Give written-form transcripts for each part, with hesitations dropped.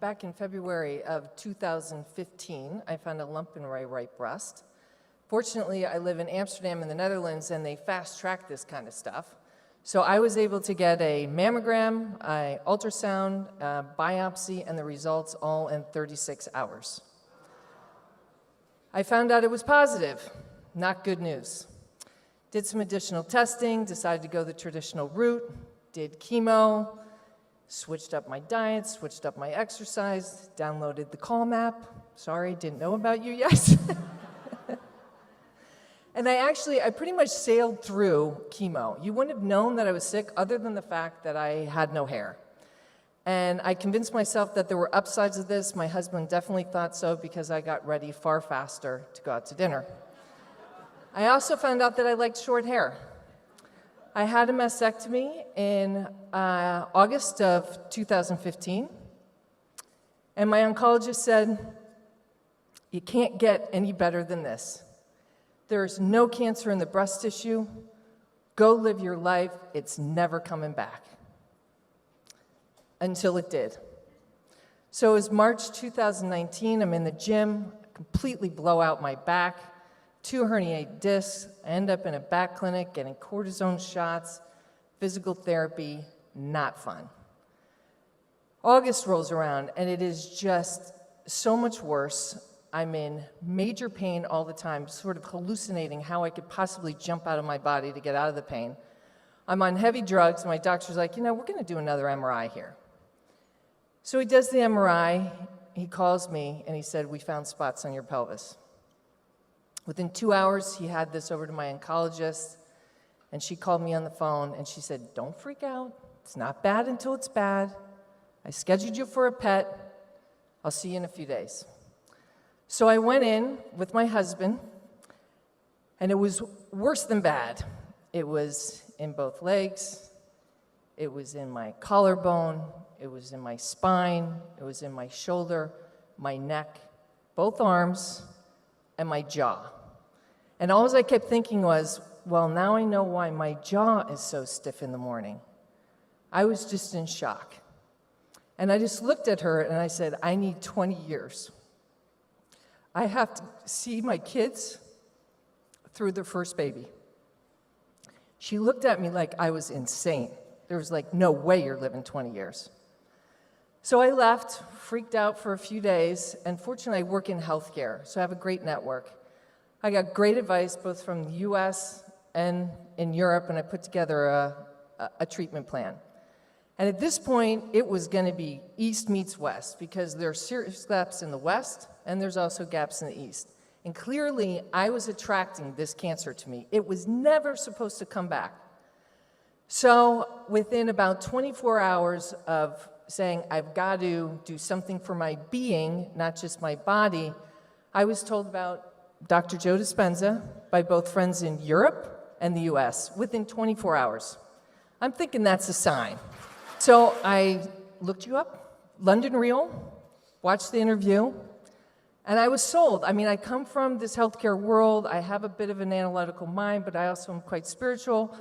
back in February of 2015, I found a lump in my right breast. Fortunately, I live in Amsterdam in the Netherlands, and they fast-track this kind of stuff. So I was able to get a mammogram, an ultrasound, a biopsy, and the results all in 36 hours. I found out it was positive. Not good news. Did some additional testing, decided to go the traditional route, did chemo, switched up my diet, switched up my exercise, downloaded the Calm app. Sorry, didn't know about you yet. And I pretty much sailed through chemo. You wouldn't have known that I was sick other than the fact that I had no hair. And I convinced myself that there were upsides of this. My husband definitely thought so because I got ready far faster to go out to dinner. I also found out that I liked short hair. I had a mastectomy in August of 2015. And my oncologist said, "You can't get any better than this. There's no cancer in the breast tissue. Go live your life. It's never coming back." Until it did. So it was March 2019. I'm in the gym, completely blow out my back, 2 herniated discs. I end up in a back clinic getting cortisone shots, physical therapy, not fun. August rolls around, and it is just so much worse. I'm in major pain all the time, sort of hallucinating how I could possibly jump out of my body to get out of the pain. I'm on heavy drugs, and my doctor's like, we're going to do another MRI here. So he does the MRI, he calls me, and he said, "We found spots on your pelvis." Within 2 hours, he had this over to my oncologist, and she called me on the phone, and she said, "Don't freak out. It's not bad until it's bad. I scheduled you for a PET. I'll see you in a few days." So I went in with my husband, and it was worse than bad. It was in both legs, it was in my collarbone, it was in my spine, it was in my shoulder, my neck, both arms, and my jaw. And all I kept thinking was, well, now I know why my jaw is so stiff in the morning. I was just in shock. And I just looked at her and I said, "I need 20 years. I have to see my kids through their first baby." She looked at me like I was insane. There was like, no way you're living 20 years. So I left, freaked out for a few days, and fortunately I work in healthcare, so I have a great network. I got great advice both from the US and in Europe, and I put together a treatment plan. And at this point, it was going to be East meets West, because there are serious gaps in the West, and there's also gaps in the East. And clearly, I was attracting this cancer to me. It was never supposed to come back. So within about 24 hours of saying, I've got to do something for my being, not just my body, I was told about Dr. Joe Dispenza by both friends in Europe and the US within 24 hours. I'm thinking that's a sign. So I looked you up, London Real, watched the interview, and I was sold. I mean, I come from this healthcare world. I have a bit of an analytical mind, but I also am quite spiritual.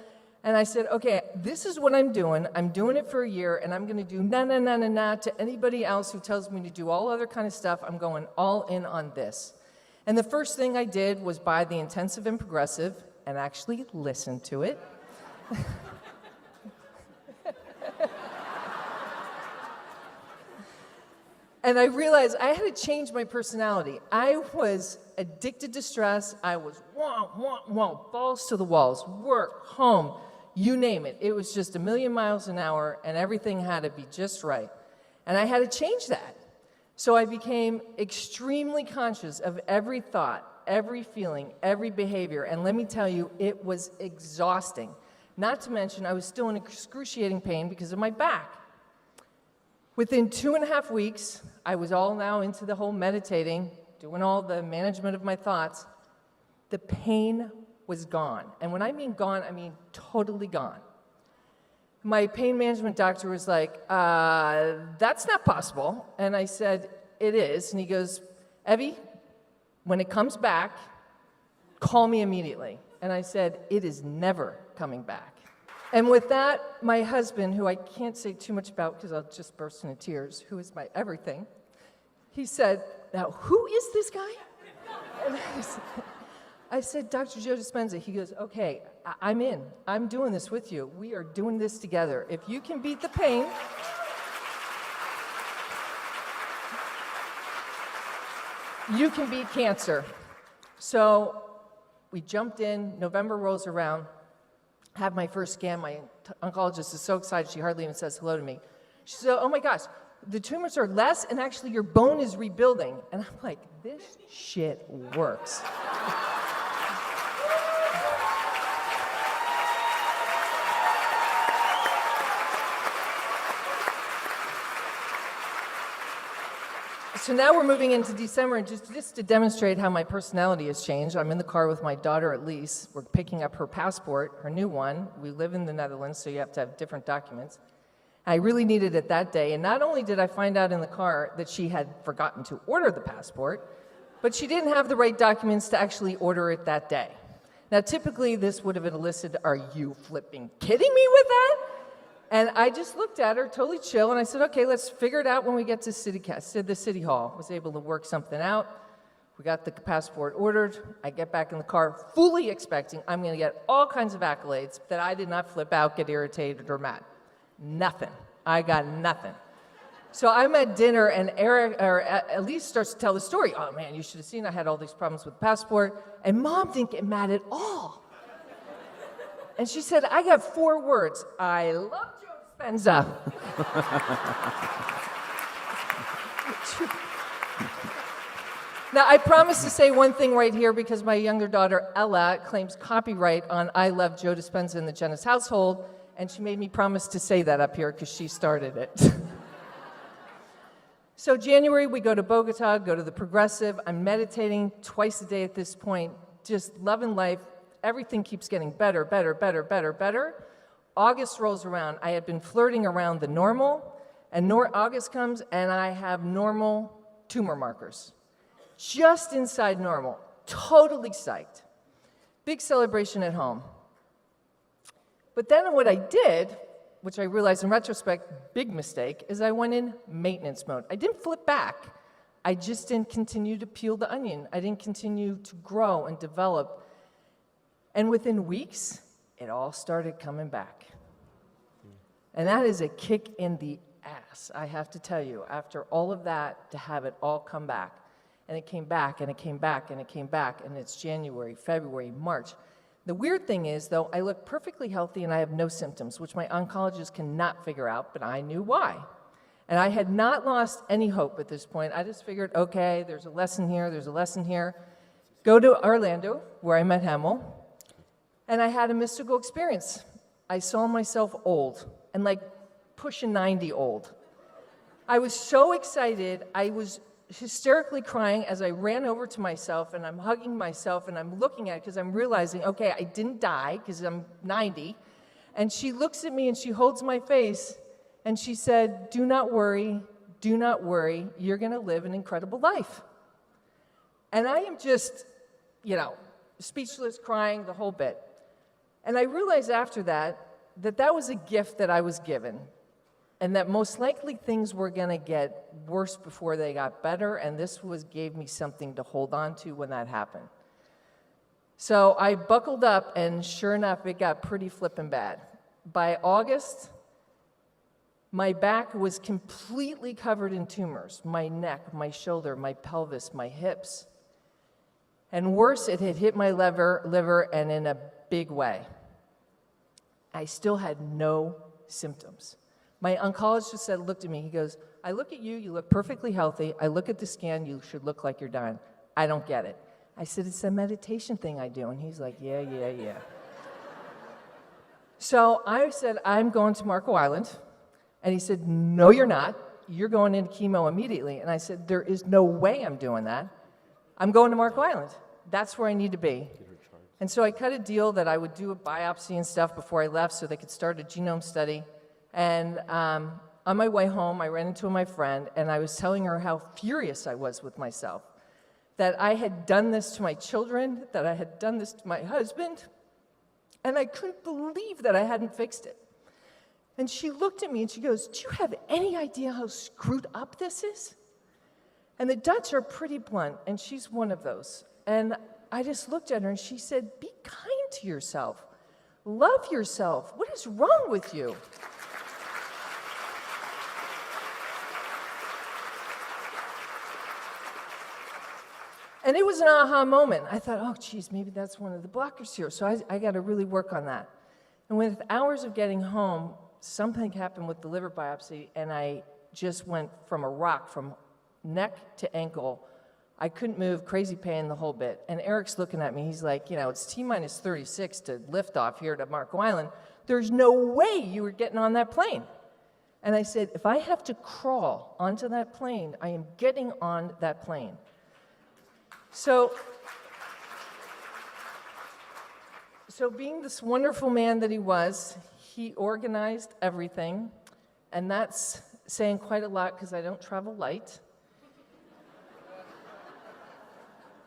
And I said, okay, this is what I'm doing. I'm doing it for a year, and I'm going to do na to anybody else who tells me to do all other kind of stuff. I'm going all in on this. And the first thing I did was buy the Intensive and Progressive and actually listen to it. And I realized I had to change my personality. I was addicted to stress. I was balls to the walls, work, home, you name it. It was just a million miles an hour, and everything had to be just right. And I had to change that. So I became extremely conscious of every thought, every feeling, every behavior. And let me tell you, it was exhausting. Not to mention, I was still in excruciating pain because of my back. Within 2.5 weeks, I was all now into the whole meditating, doing all the management of my thoughts. The pain was gone. And when I mean gone, I mean totally gone. My pain management doctor was like, that's not possible. And I said, it is. And he goes, Evie, when it comes back, call me immediately. And I said, it is never coming back. And with that, my husband, who I can't say too much about because I'll just burst into tears, who is my everything, he said, "Now, who is this guy?" And I said, "Dr. Joe Dispenza." He goes, "Okay, I'm in. I'm doing this with you. We are doing this together. If you can beat the pain, you can beat cancer." So we jumped in. November rolls around. Have my first scan. My oncologist is so excited, she hardly even says hello to me. She said, "Oh my gosh, the tumors are less, and actually your bone is rebuilding." And I'm like, this shit works. So now we're moving into December, and just to demonstrate how my personality has changed, I'm in the car with my daughter at least. We're picking up her passport, her new one. We live in the Netherlands, so you have to have different documents. I really needed it that day, and not only did I find out in the car that she had forgotten to order the passport, but she didn't have the right documents to actually order it that day. Now, typically, this would have elicited, "Are you flipping kidding me with that?" And I just looked at her, totally chill, and I said, "Okay, let's figure it out when we get to the city hall." Was able to work something out. We got the passport ordered. I get back in the car, fully expecting I'm going to get all kinds of accolades that I did not flip out, get irritated, or mad. Nothing. I got nothing. So I'm at dinner, and Elise starts to tell the story. "Oh man, you should have seen I had all these problems with the passport." And Mom didn't get mad at all. And she said, "I got 4 words. I love Joe Dispenza." Now, I promise to say one thing right here because my younger daughter, Ella, claims copyright on "I love Joe Dispenza" in the Jennis household, and she made me promise to say that up here because she started it. So January, we go to Bogota, go to the Progressive. I'm meditating twice a day at this point, just loving life. Everything keeps getting better, better, better, better, better. August rolls around. I had been flirting around the normal, and August comes, and I have normal tumor markers. Just inside normal. Totally psyched. Big celebration at home. But then what I did, which I realized in retrospect, big mistake, is I went in maintenance mode. I didn't flip back. I just didn't continue to peel the onion. I didn't continue to grow and develop. And within weeks, it all started coming back. And that is a kick in the ass, I have to tell you, after all of that, to have it all come back. And it came back, and it came back, and it came back, and it's January, February, March. The weird thing is, though, I look perfectly healthy and I have no symptoms, which my oncologist cannot figure out, but I knew why. And I had not lost any hope at this point. I just figured, okay, there's a lesson here, there's a lesson here. Go to Orlando, where I met Hemel. And I had a mystical experience. I saw myself old, and like pushing 90 old. I was so excited, I was hysterically crying as I ran over to myself, and I'm hugging myself, and I'm looking at it because I'm realizing, okay, I didn't die because I'm 90. And she looks at me, and she holds my face, and she said, do not worry, you're going to live an incredible life. And I am just, speechless, crying, the whole bit. And I realized after that that was a gift that I was given, and that most likely things were going to get worse before they got better, and this gave me something to hold on to when that happened. So I buckled up, and sure enough, it got pretty flippin' bad. By August, my back was completely covered in tumors, my neck, my shoulder, my pelvis, my hips. And worse, it had hit my liver, and in a big way. I still had no symptoms. My oncologist looked at me, he goes, I look at you, you look perfectly healthy. I look at the scan, you should look like you're dying. I don't get it. I said, it's a meditation thing I do. And he's like, yeah. So I said, I'm going to Marco Island. And he said, no, you're not. You're going into chemo immediately. And I said, there is no way I'm doing that. I'm going to Marco Island. That's where I need to be. And so I cut a deal that I would do a biopsy and stuff before I left so they could start a genome study. And on my way home, I ran into my friend, and I was telling her how furious I was with myself, that I had done this to my children, that I had done this to my husband, And I couldn't believe that I hadn't fixed it. And she looked at me and she goes, "Do you have any idea how screwed up this is?" And the Dutch are pretty blunt, and she's one of those. And I just looked at her and she said, "Be kind to yourself. Love yourself. What is wrong with you?" And it was an aha moment. I thought, oh, geez, maybe that's one of the blockers here. So I got to really work on that. And with hours of getting home, something happened with the liver biopsy, and I just went from a rock, from neck to ankle. I couldn't move, crazy pain, the whole bit. And Eric's looking at me. He's like, it's T-minus 36 to lift off here to Marco Island. There's no way you were getting on that plane. And I said, if I have to crawl onto that plane, I am getting on that plane. So being this wonderful man that he was, he organized everything, and that's saying quite a lot because I don't travel light.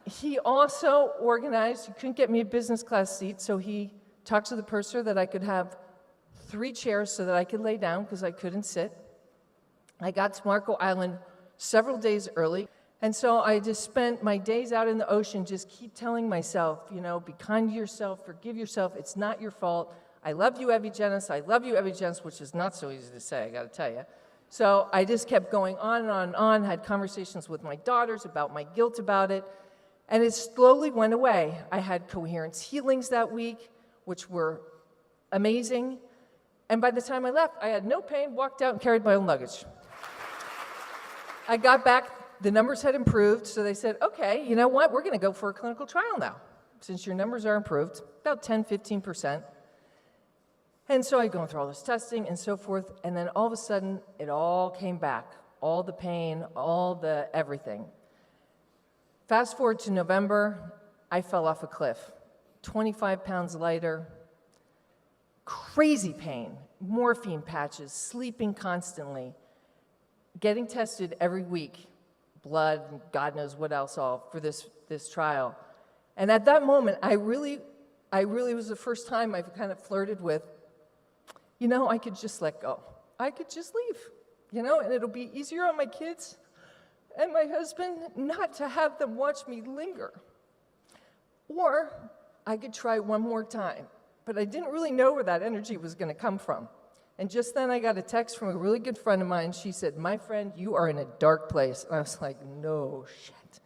He also organized, he couldn't get me a business class seat, so he talked to the purser that I could have 3 chairs so that I could lay down because I couldn't sit. I got to Marco Island several days early. And so I just spent my days out in the ocean, just keep telling myself, be kind to yourself, forgive yourself, it's not your fault. I love you, Evie Genis, I love you, Evie Genis, which is not so easy to say, I gotta tell you. So I just kept going on and on and on, had conversations with my daughters about my guilt about it, and it slowly went away. I had coherence healings that week, which were amazing. And by the time I left, I had no pain, walked out and carried my own luggage. I got back. The numbers had improved, so they said, okay, you know what, we're going to go for a clinical trial now, since your numbers are improved, about 10, 15%. And so I go through all this testing and so forth, and then all of a sudden, it all came back, all the pain, all the everything. Fast forward to November, I fell off a cliff, 25 pounds lighter, crazy pain, morphine patches, sleeping constantly, getting tested every week, blood, and God knows what else all for this trial. And at that moment, I really was the first time I've kind of flirted with, I could just let go. I could just leave, and it'll be easier on my kids and my husband not to have them watch me linger. Or I could try one more time, but I didn't really know where that energy was going to come from. And just then I got a text from a really good friend of mine. She said, "My friend, you are in a dark place." And I was like, no shit.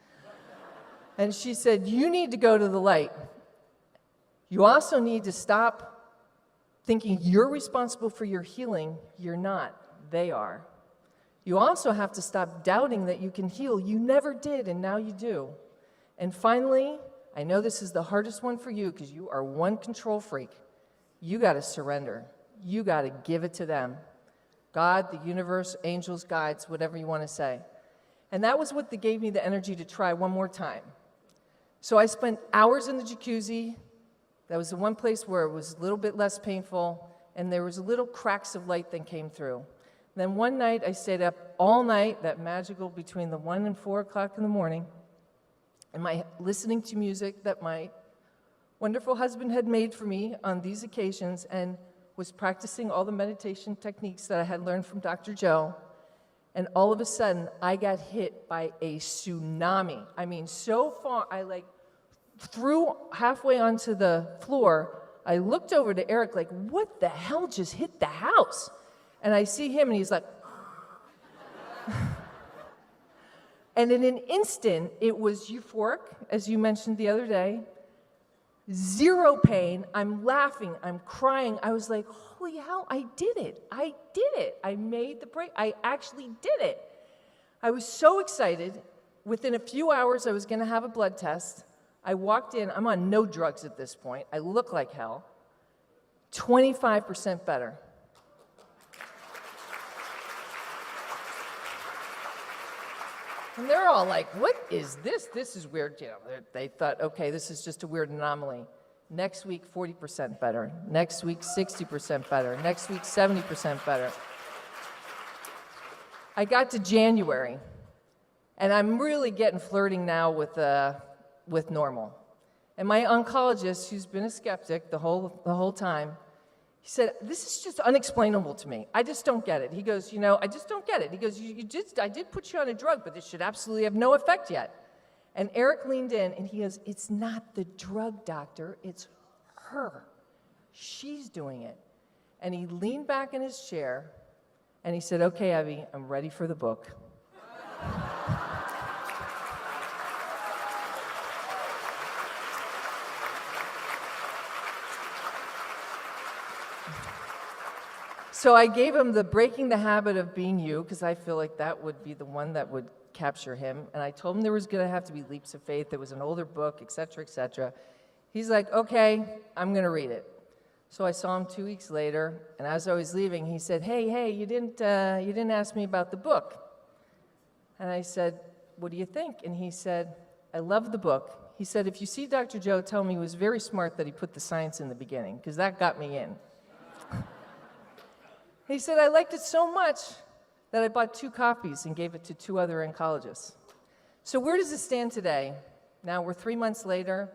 And she said, "You need to go to the light. You also need to stop thinking you're responsible for your healing. You're not. They are. You also have to stop doubting that you can heal. You never did, and now you do. And finally, I know this is the hardest one for you because you are one control freak. You got to surrender. You got to give it to them. God, the universe, angels, guides, whatever you want to say." And that was what gave me the energy to try one more time. So I spent hours in the jacuzzi. That was the one place where it was a little bit less painful, and there was little cracks of light that came through. Then one night, I stayed up all night, that magical between the 1 and 4 o'clock in the morning, and listening to music that my wonderful husband had made for me on these occasions, and was practicing all the meditation techniques that I had learned from Dr. Joe, and all of a sudden, I got hit by a tsunami. I mean, so far, I threw halfway onto the floor. I looked over to Eric like, what the hell just hit the house? And I see him, and he's like, and in an instant, it was euphoric, as you mentioned the other day. Zero pain. I'm laughing. I'm crying. I was like, holy hell, I did it. I did it. I made the break. I actually did it. I was so excited. Within a few hours, I was going to have a blood test. I walked in. I'm on no drugs at this point. I look like hell. 25% better. And they're all like, what is this? This is weird. They thought, okay, this is just a weird anomaly. Next week, 40% better. Next week, 60% better. Next week, 70% better. I got to January, and I'm really getting flirting now with normal. And my oncologist, who's been a skeptic the whole time, he said, "This is just unexplainable to me. I just don't get it." He goes, "I just don't get it." He goes, I did put you on a drug, but this should absolutely have no effect yet." And Eric leaned in, and he goes, "It's not the drug, doctor. It's her. She's doing it." And he leaned back in his chair, and he said, "Okay, Evie, I'm ready for the book." So I gave him the Breaking the Habit of Being You, because I feel like that would be the one that would capture him. And I told him there was going to have to be leaps of faith. There was an older book, et cetera, et cetera. He's like, "Okay, I'm going to read it." So I saw him 2 weeks later, and as I was leaving, he said, Hey, you didn't ask me about the book." And I said, "What do you think?" And he said, "I love the book." He said, "If you see Dr. Joe, tell him he was very smart that he put the science in the beginning, because that got me in." He said, "I liked it so much that I bought 2 copies and gave it to 2 other oncologists." So where does it stand today? Now we're 3 months later,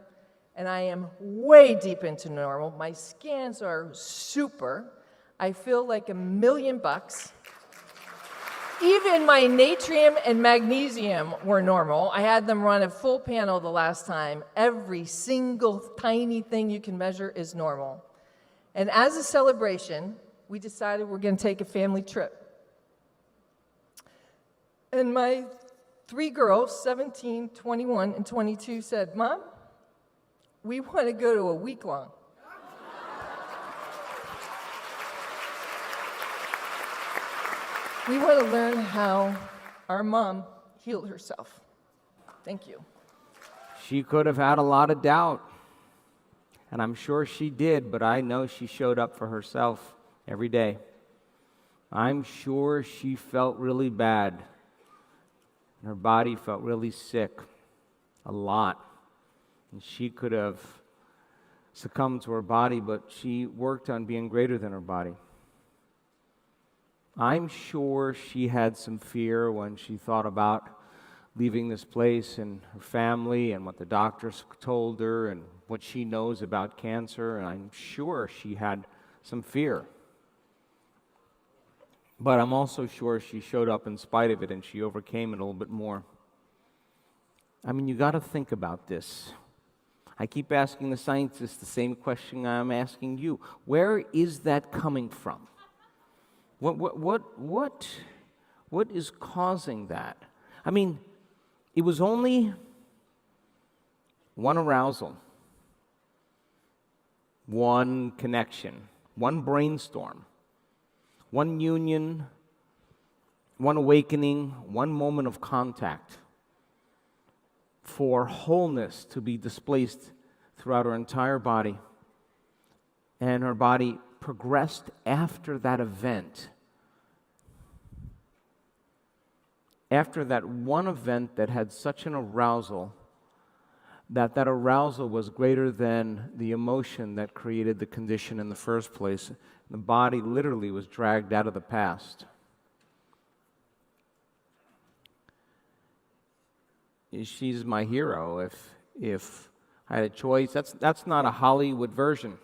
and I am way deep into normal. My scans are super. I feel like $1,000,000. Even my natrium and magnesium were normal. I had them run a full panel the last time. Every single tiny thing you can measure is normal. And as a celebration, we decided we're going to take a family trip. And my 3 girls, 17, 21, and 22, said, "Mom, we want to go to a week-long." We want to learn how our mom healed herself. Thank you. She could have had a lot of doubt, and I'm sure she did, but I know she showed up for herself every day. I'm sure she felt really bad. Her body felt really sick, a lot. And she could have succumbed to her body, but she worked on being greater than her body. I'm sure she had some fear when she thought about leaving this place and her family and what the doctors told her and what she knows about cancer, and I'm sure she had some fear. But I'm also sure she showed up in spite of it, and she overcame it a little bit more. I mean, you got to think about this. I keep asking the scientists the same question I'm asking you. Where is that coming from? What is causing that? I mean, it was only one arousal, one connection, one brainstorm, one union, one awakening, one moment of contact for wholeness to be displaced throughout her entire body. And her body progressed after that event. After that one event that had such an arousal, that arousal was greater than the emotion that created the condition in the first place. The body literally was dragged out of the past. She's my hero. If I had a choice, that's not a Hollywood version.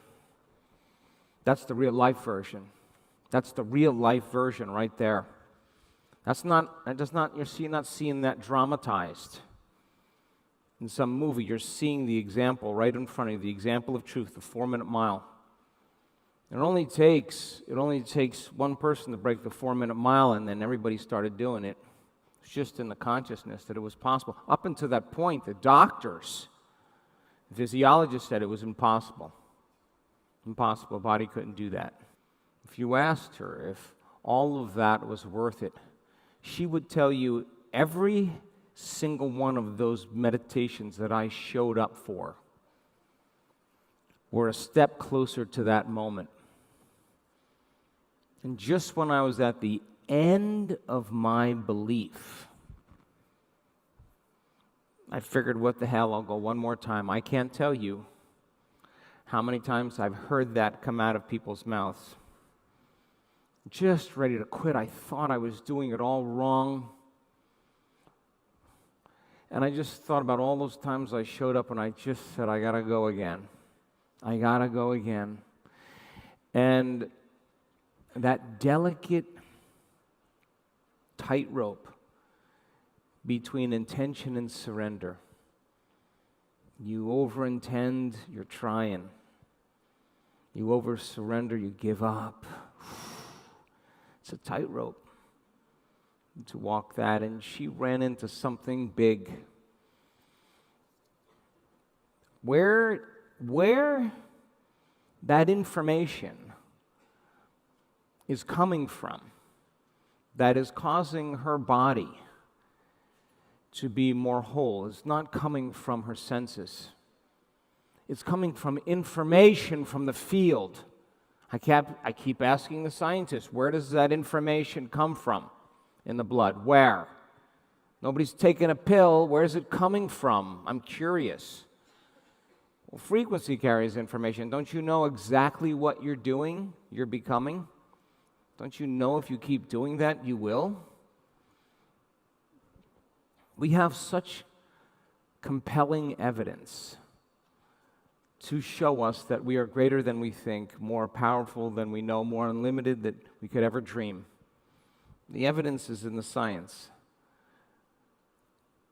That's the real life version. That's the real life version right there. You're not seeing that dramatized in some movie. You're seeing the example right in front of you, the example of truth, the 4-minute mile. It only takes one person to break the 4-minute mile, and then everybody started doing it. It's just in the consciousness that it was possible. Up until that point, the doctors, the physiologists said it was impossible. Impossible. The body couldn't do that. If you asked her if all of that was worth it, she would tell you every single one of those meditations that I showed up for were a step closer to that moment. And just when I was at the end of my belief, I figured, what the hell, I'll go one more time. I can't tell you how many times I've heard that come out of people's mouths. Just ready to quit. I thought I was doing it all wrong. And I just thought about all those times I showed up and I just said, I gotta go again. I gotta go again. And that delicate tightrope between intention and surrender. You overintend, you're trying. You over-surrender, you give up. It's a tightrope to walk that, and she ran into something big. Where that information is coming from that is causing her body to be more whole is not coming from her senses. It's coming from information from the field. I keep asking the scientists, where does that information come from in the blood? Where? Nobody's taken a pill. Where's it coming from? I'm curious. Well, frequency carries information. Don't you know exactly what you're doing, you're becoming? Don't you know if you keep doing that, you will? We have such compelling evidence to show us that we are greater than we think, more powerful than we know, more unlimited than we could ever dream. The evidence is in the science.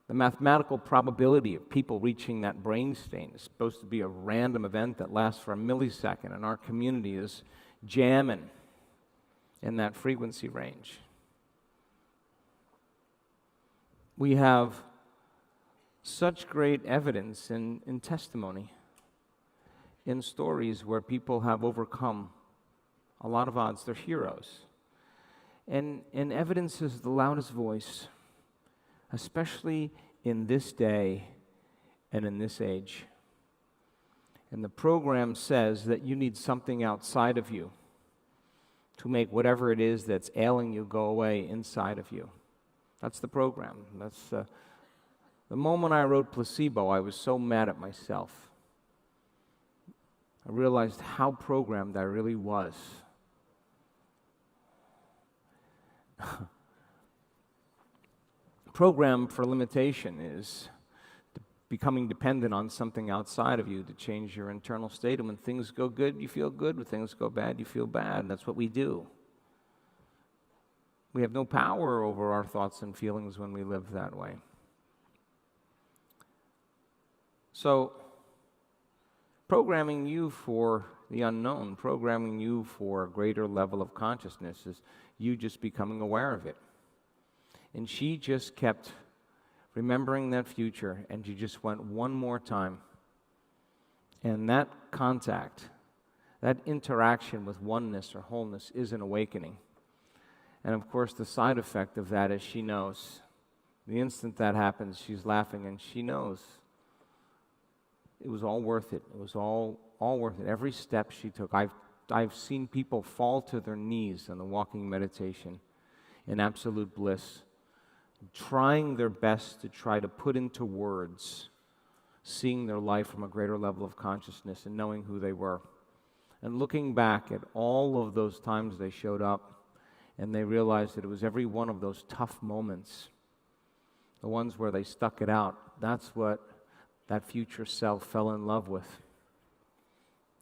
The mathematical probability of people reaching that brain state is supposed to be a random event that lasts for a millisecond, and our community is jamming in that frequency range. We have such great evidence in testimony, in stories where people have overcome a lot of odds. They're heroes. And evidence is the loudest voice, especially in this day and in this age. And the program says that you need something outside of you to make whatever it is that's ailing you go away inside of you. That's the program. That's the moment I wrote Placebo, I was so mad at myself. I realized how programmed I really was. Program for limitation is becoming dependent on something outside of you to change your internal state. And when things go good, you feel good. When things go bad, you feel bad. That's what we do. We have no power over our thoughts and feelings when we live that way. So, programming you for the unknown, programming you for a greater level of consciousness is you just becoming aware of it. And she just kept remembering that future, and she just went one more time. And that contact, that interaction with oneness or wholeness is an awakening. And of course, the side effect of that is she knows. The instant that happens, she's laughing, and she knows. It was all worth it. It was all worth it. Every step she took. I've seen people fall to their knees in the walking meditation in absolute bliss, trying their best to try to put into words, seeing their life from a greater level of consciousness and knowing who they were. And looking back at all of those times they showed up, and they realized that it was every one of those tough moments, the ones where they stuck it out, that's what that future self fell in love with.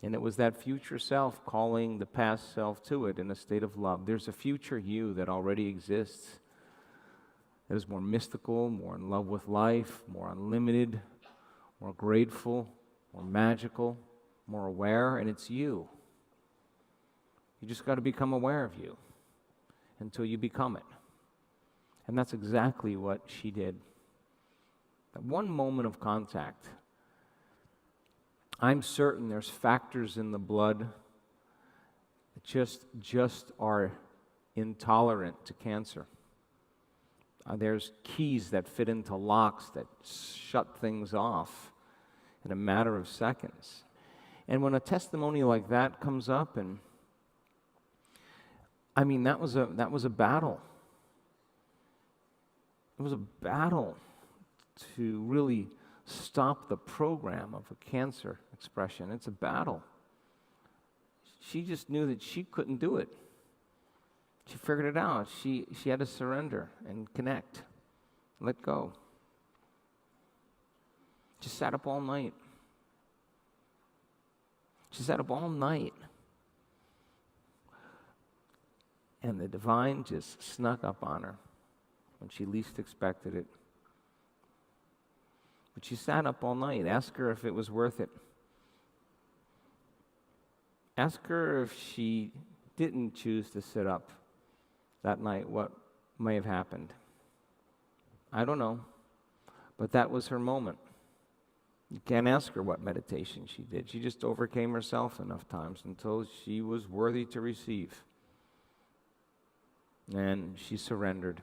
And it was that future self calling the past self to it in a state of love. There's a future you that already exists that is more mystical, more in love with life, more unlimited, more grateful, more magical, more aware, and it's you. You just got to become aware of you until you become it. And that's exactly what she did. That one moment of contact, I'm certain there's factors in the blood that just are intolerant to cancer. There's keys that fit into locks that shut things off in a matter of seconds. And when a testimony like that comes up, and I mean, that was a battle. It was a battle to really stop the program of a cancer expression. It's a battle. She just knew that she couldn't do it. She figured it out. She had to surrender and connect, let go. She sat up all night. She sat up all night. And the divine just snuck up on her when she least expected it. But she sat up all night. Ask her if it was worth it. Ask her if she didn't choose to sit up that night, what may have happened. I don't know, but that was her moment. You can't ask her what meditation she did. She just overcame herself enough times until she was worthy to receive. And she surrendered.